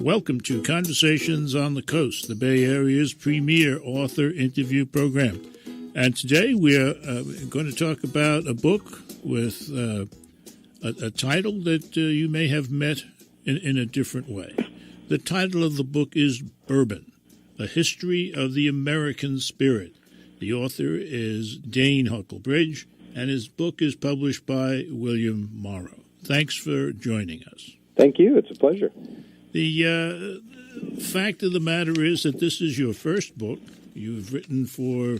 Welcome to Conversations on the Coast, the Bay Area's premier author interview program. And today we're going to talk about a book with a title that you may have met in a different way. The title of the book is Bourbon, A History of the American Spirit. The author is Dain Huckelbridge, and his book is published by William Morrow. Thanks for joining us. Thank you. It's a pleasure. The fact of the matter is that this is your first book. You've written for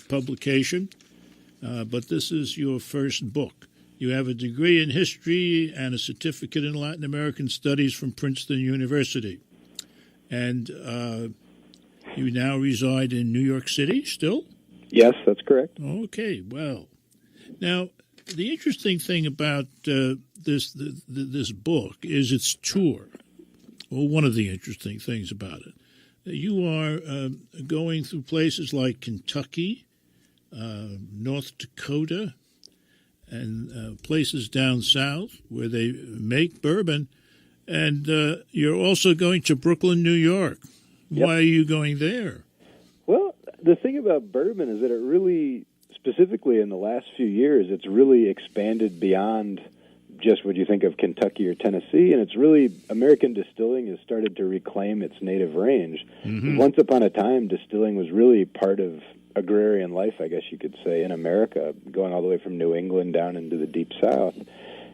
publication, but this is your first book. You have a degree in history and a certificate in Latin American studies from Princeton University. And you now reside in New York City still? Yes, that's correct. Okay, well. Now, the interesting thing about this book is its tour. Well, one of the interesting things about it. You are going through places like Kentucky, North Dakota, and places down south where they make bourbon. And you're also going to Brooklyn, New York. Yep. Why are you going there? Well, the thing about bourbon is that it really, specifically in the last few years, it's really expanded beyond just what you think of Kentucky or Tennessee, and it's really, American distilling has started to reclaim its native range. Mm-hmm. Once upon a time, distilling was really part of agrarian life, I guess you could say, in America, going all the way from New England down into the Deep South.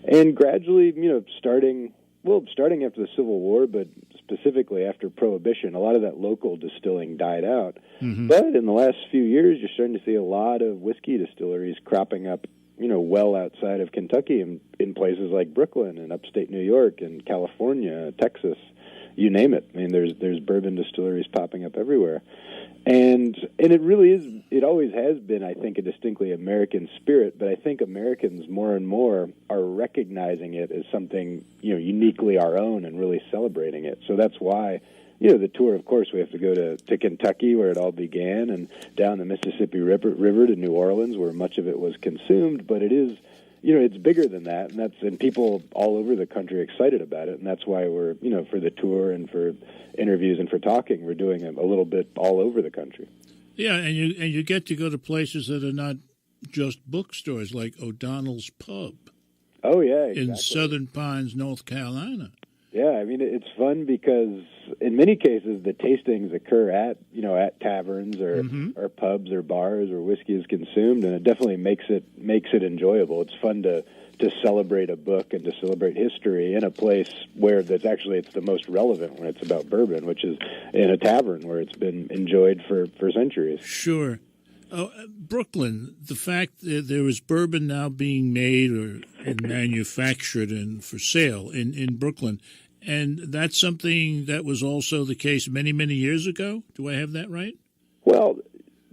And gradually, starting after the Civil War, but specifically after Prohibition, a lot of that local distilling died out. Mm-hmm. But in the last few years, you're starting to see a lot of whiskey distilleries cropping up, well outside of Kentucky in places like Brooklyn and upstate New York and California, Texas, you name it. I mean, there's bourbon distilleries popping up everywhere. And it really is, it always has been, I think, a distinctly American spirit, but I think Americans more and more are recognizing it as something, uniquely our own and really celebrating it. So that's why, the tour, of course, we have to go to Kentucky, where it all began, and down the Mississippi River to New Orleans, where much of it was consumed. But it is, it's bigger than that, and people all over the country are excited about it, and that's why we're, for the tour and for interviews and for talking, we're doing a little bit all over the country. Yeah, and you get to go to places that are not just bookstores, like O'Donnell's Pub. Oh, yeah, exactly. In Southern Pines, North Carolina. Yeah, I mean, it's fun because in many cases the tastings occur at taverns or or pubs or bars where whiskey is consumed, and it definitely makes it enjoyable. It's fun to celebrate a book and to celebrate history in a place where it's the most relevant when it's about bourbon, which is in a tavern where it's been enjoyed for centuries. Sure. Brooklyn, the fact that there is bourbon now being made and manufactured and for sale in Brooklyn, and that's something that was also the case many, many years ago? Do I have that right? Well,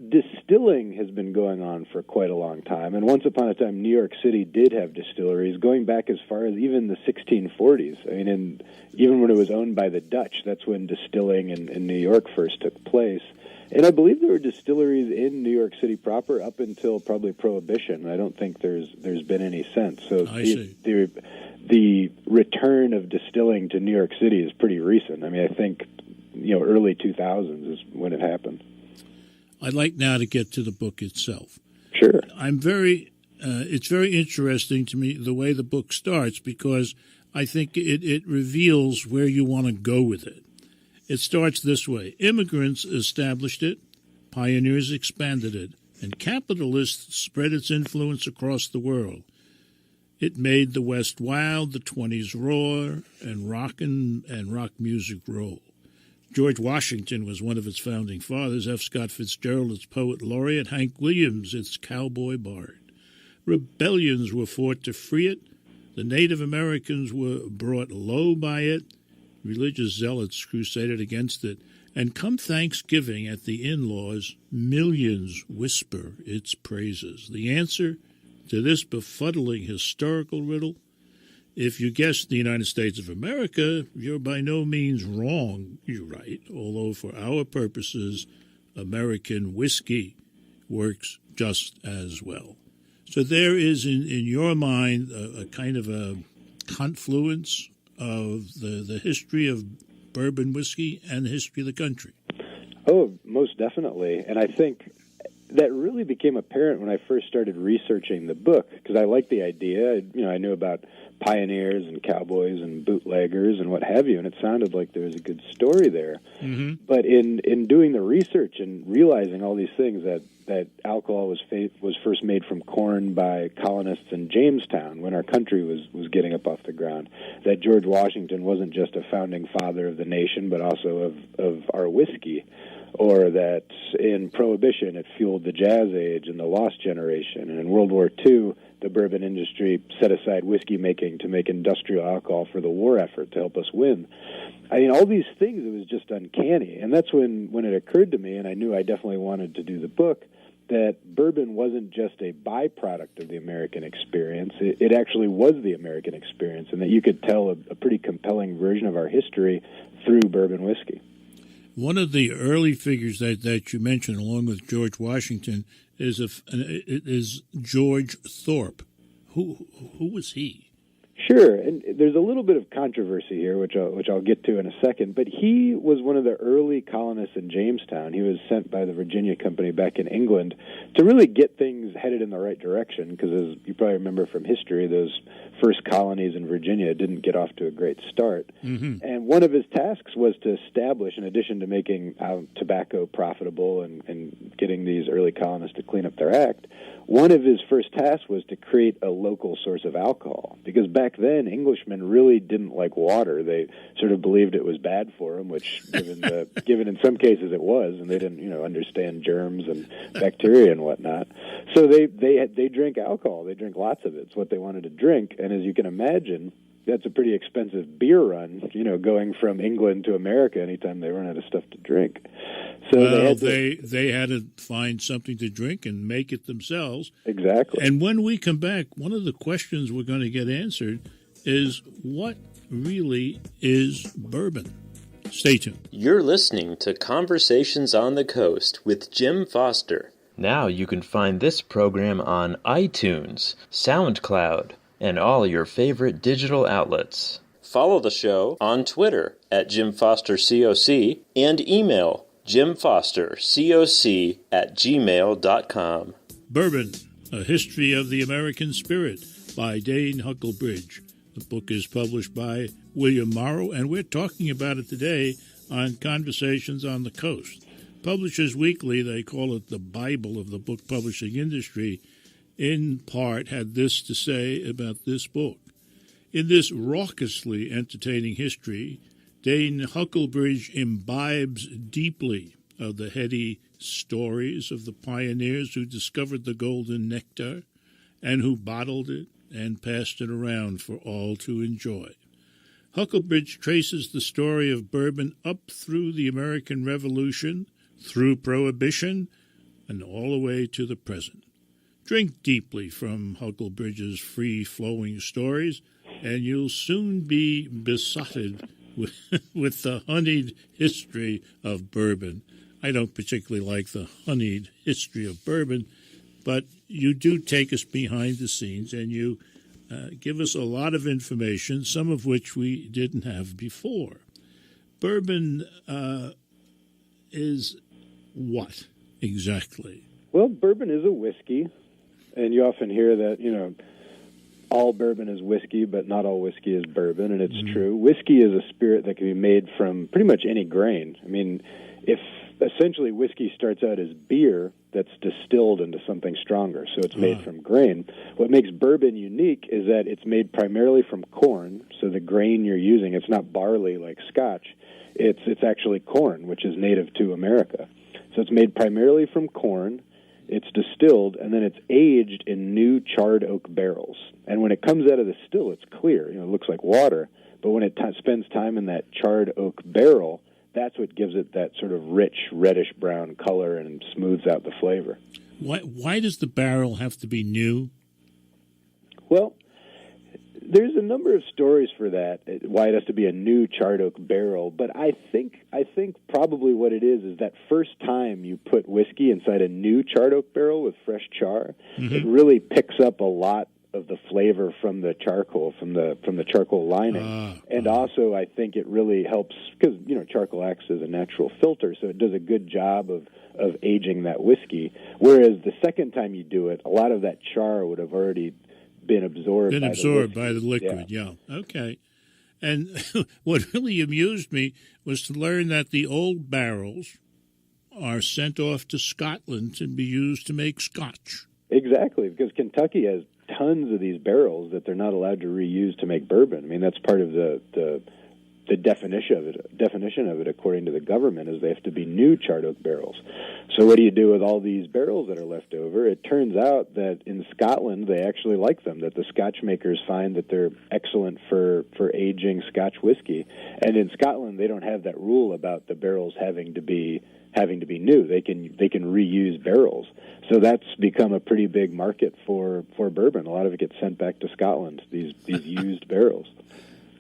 distilling has been going on for quite a long time, and once upon a time, New York City did have distilleries going back as far as even the 1640s. I mean, even when it was owned by the Dutch, that's when distilling in New York first took place. And I believe there were distilleries in New York City proper up until probably Prohibition. I don't think there's been any since. So the return of distilling to New York City is pretty recent. I mean, I think early 2000s is when it happened. I'd like now to get to the book itself. Sure. It's very interesting to me the way the book starts, because I think it reveals where you want to go with it. It starts this way. Immigrants established it, pioneers expanded it, and capitalists spread its influence across the world. It made the West wild, the 20s roar, and rock music roll. George Washington was one of its founding fathers, F. Scott Fitzgerald its poet laureate, Hank Williams its cowboy bard. Rebellions were fought to free it. The Native Americans were brought low by it. Religious zealots crusaded against it. And come Thanksgiving at the in-laws, millions whisper its praises. The answer to this befuddling historical riddle: if you guessed the United States of America, you're by no means wrong, you write, although for our purposes, American whiskey works just as well. So there is, in your mind, a kind of a confluence of the history of bourbon whiskey and the history of the country. Oh, most definitely. And I think that really became apparent when I first started researching the book, because I liked the idea. I knew about pioneers and cowboys and bootleggers and what have you, and it sounded like there was a good story there. Mm-hmm. But in doing the research and realizing all these things, that alcohol was first made from corn by colonists in Jamestown when our country was getting up off the ground, that George Washington wasn't just a founding father of the nation, but also of our whiskey, or that in Prohibition it fueled the Jazz Age and the Lost Generation, and in World War II the bourbon industry set aside whiskey making to make industrial alcohol for the war effort to help us win. I mean, all these things, it was just uncanny. And that's when it occurred to me, and I knew I definitely wanted to do the book, that bourbon wasn't just a byproduct of the American experience. It actually was the American experience, and that you could tell a pretty compelling version of our history through bourbon whiskey. One of the early figures that you mentioned, along with George Washington, is George Thorpe. Who was he? Sure, and there's a little bit of controversy here, which I'll get to in a second, but he was one of the early colonists in Jamestown. He was sent by the Virginia Company back in England to really get things headed in the right direction, because as you probably remember from history, those first colonies in Virginia didn't get off to a great start. Mm-hmm. And one of his tasks was to establish, in addition to making tobacco profitable and getting these early colonists to clean up their act, one of his first tasks was to create a local source of alcohol, because back then Englishmen really didn't like water. They sort of believed it was bad for them, which given in some cases it was, and they didn't understand germs and bacteria and whatnot. So they drink alcohol. They drink lots of it. It's what they wanted to drink, and as you can imagine, that's a pretty expensive beer run, going from England to America anytime they run out of stuff to drink. So they had to find something to drink and make it themselves. Exactly. And when we come back, one of the questions we're going to get answered is, what really is bourbon? Stay tuned. You're listening to Conversations on the Coast with Jim Foster. Now you can find this program on iTunes, SoundCloud, and all your favorite digital outlets. Follow the show on Twitter at JimFosterCoc and email jimfostercoc@gmail.com. Bourbon, A History of the American Spirit by Dain Huckelbridge. The book is published by William Morrow, and we're talking about it today on Conversations on the Coast. Publishers Weekly, they call it the Bible of the book publishing industry, in part had this to say about this book. In this raucously entertaining history, Dain Huckelbridge imbibes deeply of the heady stories of the pioneers who discovered the golden nectar and who bottled it and passed it around for all to enjoy. Huckelbridge traces the story of bourbon up through the American Revolution, through Prohibition, and all the way to the present. Drink deeply from Huckelbridge's free-flowing stories, and you'll soon be besotted with the honeyed history of bourbon. I don't particularly like the honeyed history of bourbon, but you do take us behind the scenes, and you give us a lot of information, some of which we didn't have before. Bourbon is what exactly? Well, bourbon is a whiskey. And you often hear that, all bourbon is whiskey, but not all whiskey is bourbon, and it's true. Whiskey is a spirit that can be made from pretty much any grain. I mean, if essentially whiskey starts out as beer that's distilled into something stronger, so it's made from grain. What makes bourbon unique is that it's made primarily from corn, so the grain you're using, it's not barley like Scotch. It's actually corn, which is native to America. So it's made primarily from corn. It's distilled, and then it's aged in new charred oak barrels. And when it comes out of the still, it's clear. It looks like water. But when it spends time in that charred oak barrel, that's what gives it that sort of rich, reddish-brown color and smooths out the flavor. Why does the barrel have to be new? Well, there's a number of stories for that, why it has to be a new charred oak barrel, but I think probably what it is that first time you put whiskey inside a new charred oak barrel with fresh char, it really picks up a lot of the flavor from the charcoal, from the charcoal lining. And also, I think it really helps because, charcoal acts as a natural filter, so it does a good job of aging that whiskey. Whereas the second time you do it, a lot of that char would have already been absorbed by the liquid. Yeah. Okay. And what really amused me was to learn that the old barrels are sent off to Scotland to be used to make scotch. Exactly, because Kentucky has tons of these barrels that they're not allowed to reuse to make bourbon. I mean, that's part of the definition of it. Definition of it, according to the government, is they have to be new charred oak barrels. So what do you do with all these barrels that are left over? It turns out that in Scotland they actually like them. That the Scotch makers find that they're excellent for aging Scotch whiskey. And in Scotland they don't have that rule about the barrels having to be new. They can reuse barrels. So that's become a pretty big market for bourbon. A lot of it gets sent back to Scotland. These used barrels.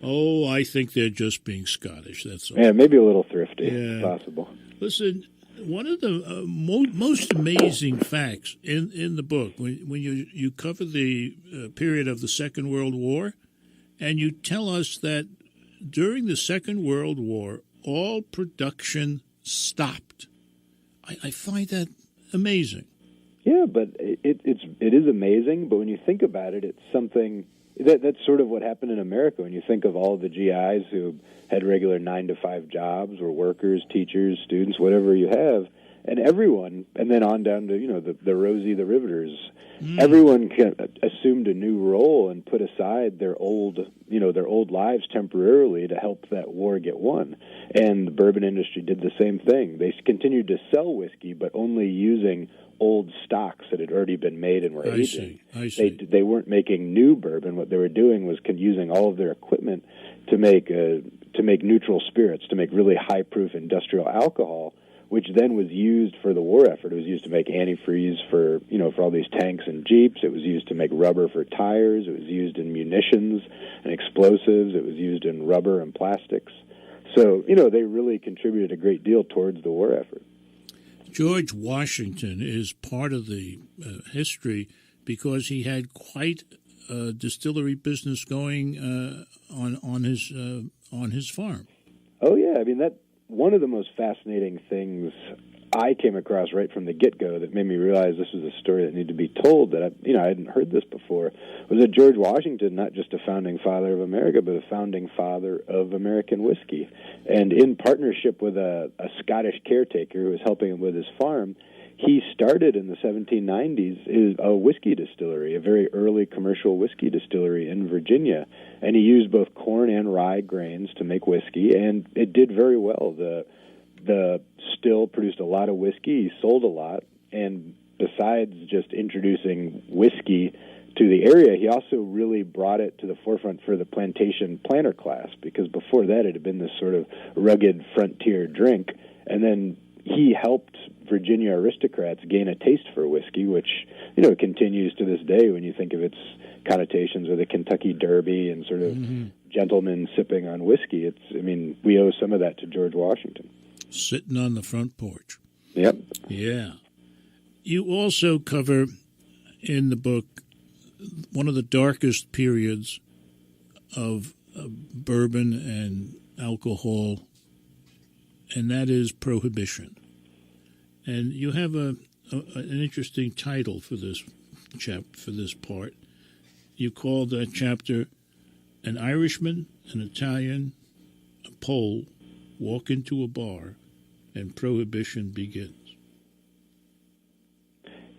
Oh, I think they're just being Scottish, that's all. Yeah, maybe a little thrifty, if possible. Listen, one of the most amazing facts in the book, when you cover the period of the Second World War, and you tell us that during the Second World War, all production stopped. I find that amazing. Yeah, but it is amazing, but when you think about it, it's something... That's sort of what happened in America. When you think of all the GIs who had regular 9-to-5 jobs, or workers, teachers, students, whatever you have, and everyone, and then on down to the Rosie, the Riveters, everyone assumed a new role and put aside their old lives temporarily to help that war get won. And the bourbon industry did the same thing. They continued to sell whiskey, but only using old stocks that had already been made and were aging. I see. They weren't making new bourbon. What they were doing was using all of their equipment to make neutral spirits, to make really high proof industrial alcohol, which then was used for the war effort. It was used to make antifreeze for all these tanks and jeeps. It was used to make rubber for tires. It was used in munitions and explosives. It was used in rubber and plastics. So they really contributed a great deal towards the war effort. George Washington is part of the history because he had quite a distillery business going on his farm. Oh yeah, I mean that one of the most fascinating things I came across right from the get-go that made me realize this was a story that needed to be told, that I hadn't heard this before, was that George Washington, not just a founding father of America, but a founding father of American whiskey. And in partnership with a Scottish caretaker who was helping him with his farm, he started in the 1790s a whiskey distillery, a very early commercial whiskey distillery in Virginia. And he used both corn and rye grains to make whiskey, and it did very well. The still produced a lot of whiskey. He sold a lot, and besides just introducing whiskey to the area, he also really brought it to the forefront for the plantation planter class, because before that it had been this sort of rugged frontier drink. And then he helped Virginia aristocrats gain a taste for whiskey, which continues to this day when you think of its connotations with the Kentucky Derby and sort of gentlemen sipping on whiskey. We owe some of that to George Washington. Sitting on the front porch. Yep. Yeah. You also cover in the book one of the darkest periods of bourbon and alcohol, and that is Prohibition. And you have an interesting title for this part. You call that chapter "An Irishman, an Italian, a Pole walk into a bar, and Prohibition begins."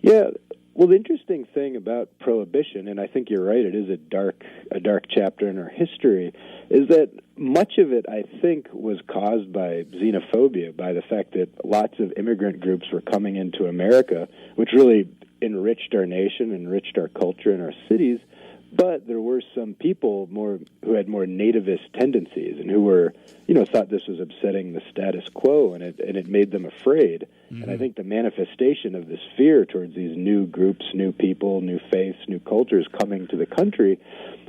Yeah, well, the interesting thing about Prohibition, and I think you're right, it is a dark chapter in our history, is that much of it, I think, was caused by xenophobia, by the fact that lots of immigrant groups were coming into America, which really enriched our nation, enriched our culture and our cities. But there were some people who had more nativist tendencies and who were, thought this was upsetting the status quo, and it made them afraid. Mm-hmm. And I think the manifestation of this fear towards these new groups, new people, new faiths, new cultures coming to the country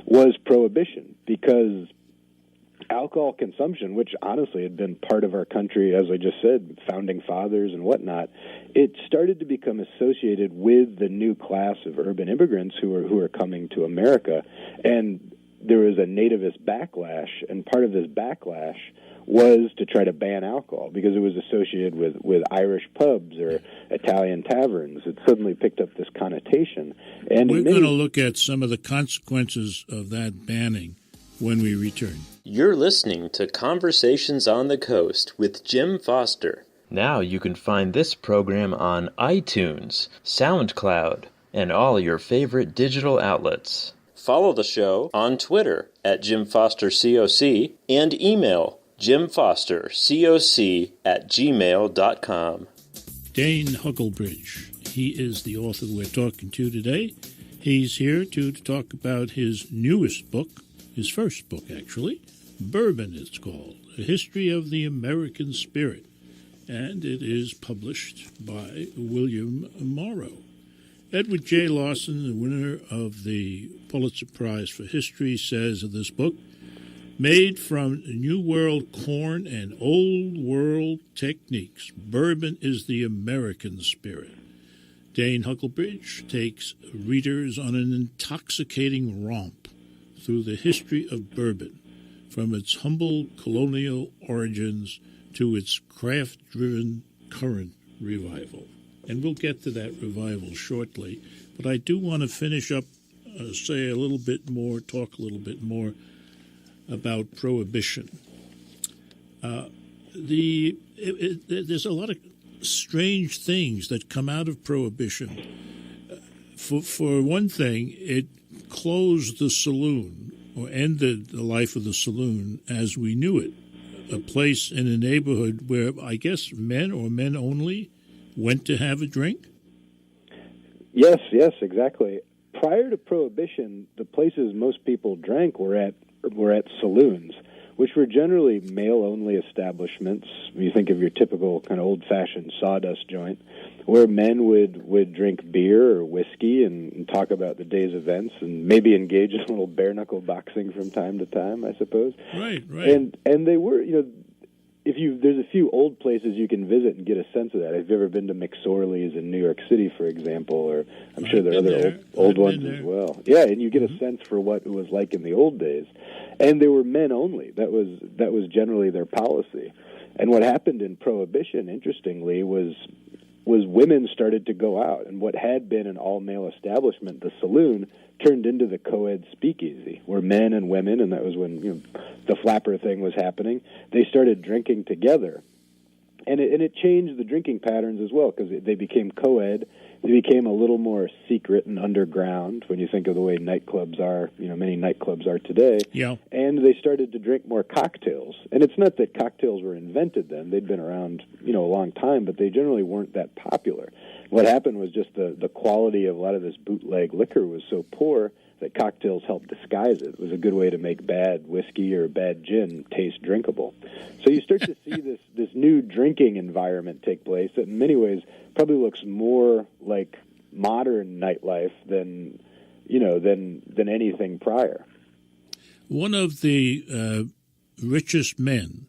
was Prohibition, because alcohol consumption, which honestly had been part of our country, as I just said, founding fathers and whatnot, it started to become associated with the new class of urban immigrants who are coming to America. And there was a nativist backlash, and part of this backlash was to try to ban alcohol because it was associated with Irish pubs or Italian taverns. It suddenly picked up this connotation. And we're going to look at some of the consequences of that banning when we return. You're listening to Conversations on the Coast with Jim Foster. Now you can find this program on iTunes, SoundCloud, and all your favorite digital outlets. Follow the show on Twitter at JimFosterCoc and email JimFosterCoc@gmail.com. Dain Huckelbridge. He is the author we're talking to today. He's here to talk about his newest book, his first book, actually. Bourbon, it's called, A History of the American Spirit. And it is published by William Morrow. Edward J. Larson, the winner of the Pulitzer Prize for History, says of this book, made from New World corn and Old World techniques, bourbon is the American spirit. Dain Huckelbridge takes readers on an intoxicating romp through the history of bourbon, from its humble colonial origins to its craft-driven current revival. And we'll get to that revival shortly. But I do want to finish up, say a little bit more, talk a little bit more about Prohibition. There's a lot of strange things that come out of Prohibition. For one thing, it closed the saloon, or ended the life of the saloon as we knew it, a place in a neighborhood where I guess men or men only went to have a drink? Yes, exactly. Prior to Prohibition, the places most people drank were at saloons, which were generally male-only establishments. You think of your typical kind of old-fashioned sawdust joint, where men would drink beer or whiskey and talk about the day's events and maybe engage in a little bare-knuckle boxing from time to time, I suppose. Right. And they were, there's a few old places you can visit and get a sense of that. If you've ever been to McSorley's in New York City, for example, or I'm sure there are other old ones as well. Yeah, and you get a sense for what it was like in the old days. And they were men only. That was generally their policy. And what happened in Prohibition, interestingly, was women started to go out, and what had been an all-male establishment, the saloon, turned into the co-ed speakeasy, where men and women, and that was when the flapper thing was happening, they started drinking together. And it changed the drinking patterns as well, because they became co-ed. They became a little more secret and underground when you think of the way nightclubs are, many nightclubs are today. Yeah. And they started to drink more cocktails. And it's not that cocktails were invented then. They'd been around, a long time, but they generally weren't that popular. What happened was just the quality of a lot of this bootleg liquor was so poor that cocktails helped disguise it. It was a good way to make bad whiskey or bad gin taste drinkable. So you start to see this new drinking environment take place that in many ways probably looks more like modern nightlife than anything prior. One of the richest men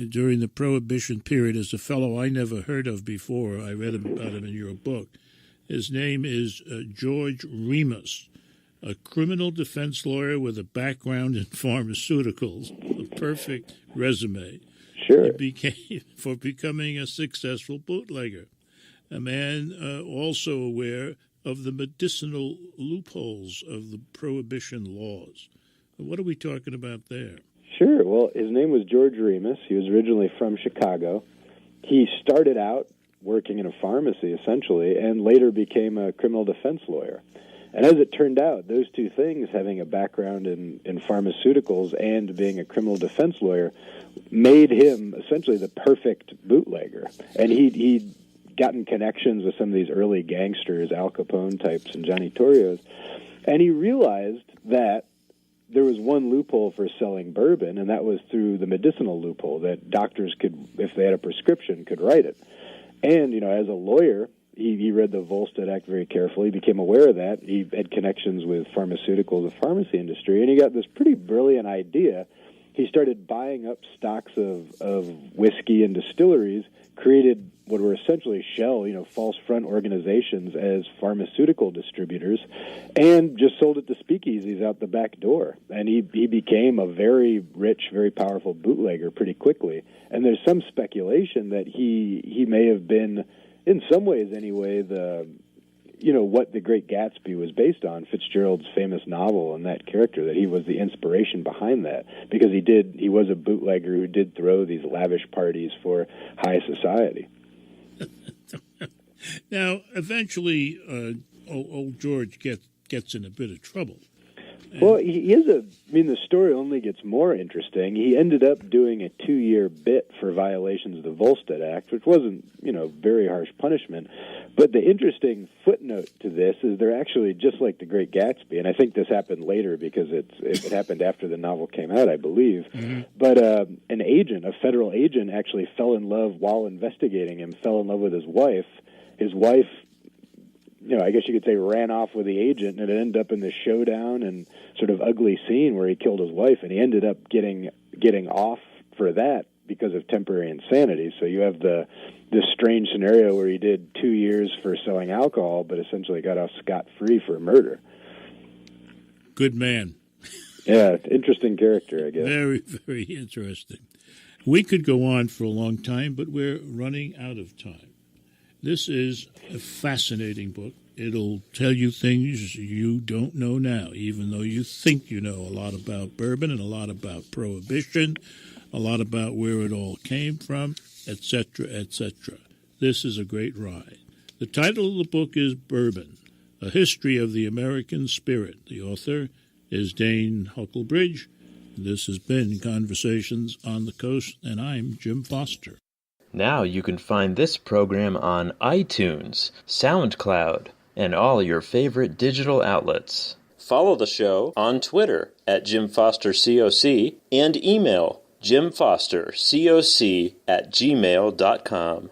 during the Prohibition period is a fellow I never heard of before. I read about him in your book. His name is George Remus, a criminal defense lawyer with a background in pharmaceuticals, a perfect resume. Sure. For becoming a successful bootlegger, a man also aware of the medicinal loopholes of the Prohibition laws. What are we talking about there? Sure. Well, his name was George Remus. He was originally from Chicago. He started out working in a pharmacy, essentially, and later became a criminal defense lawyer. And as it turned out, those two things, having a background in pharmaceuticals and being a criminal defense lawyer, made him essentially the perfect bootlegger. And he'd gotten connections with some of these early gangsters, Al Capone types and Johnny Torrios, and he realized that there was one loophole for selling bourbon, and that was through the medicinal loophole, that doctors could, if they had a prescription, could write it. And, as a lawyer, he read the Volstead Act very carefully, became aware of that. He had connections with pharmaceuticals, the pharmacy industry, and he got this pretty brilliant idea he started buying up stocks of whiskey and distilleries, created what were essentially false front organizations as pharmaceutical distributors, and just sold it to speakeasies out the back door. And he became a very rich, very powerful bootlegger pretty quickly. And there's some speculation that he may have been, in some ways anyway, what The Great Gatsby was based on, Fitzgerald's famous novel, and that character, that he was the inspiration behind that, because he was a bootlegger who did throw these lavish parties for high society. Now, eventually, old George gets in a bit of trouble. Well, the story only gets more interesting. He ended up doing a 2-year bit for violations of the Volstead Act, which wasn't, very harsh punishment. But the interesting footnote to this is they're actually just like The Great Gatsby, and I think this happened later because it happened after the novel came out, I believe. Mm-hmm. But an agent, a federal agent, actually fell in love while investigating him, fell in love with his wife. His wife, I guess you could say, ran off with the agent, and it ended up in this showdown and sort of ugly scene where he killed his wife, and he ended up getting off for that because of temporary insanity. So you have this strange scenario where he did 2 years for selling alcohol, but essentially got off scot-free for murder. Good man. Yeah, interesting character, I guess. Very, very interesting. We could go on for a long time, but we're running out of time. This is a fascinating book. It'll tell you things you don't know now, even though you think you know a lot about bourbon and a lot about prohibition, a lot about where it all came from, etc., etc. This is a great ride. The title of the book is Bourbon, A History of the American Spirit. The author is Dain Huckelbridge. This has been Conversations on the Coast, and I'm Jim Foster. Now you can find this program on iTunes, SoundCloud, and all your favorite digital outlets. Follow the show on Twitter at JimFosterCoc and email JimFosterCoc@gmail.com.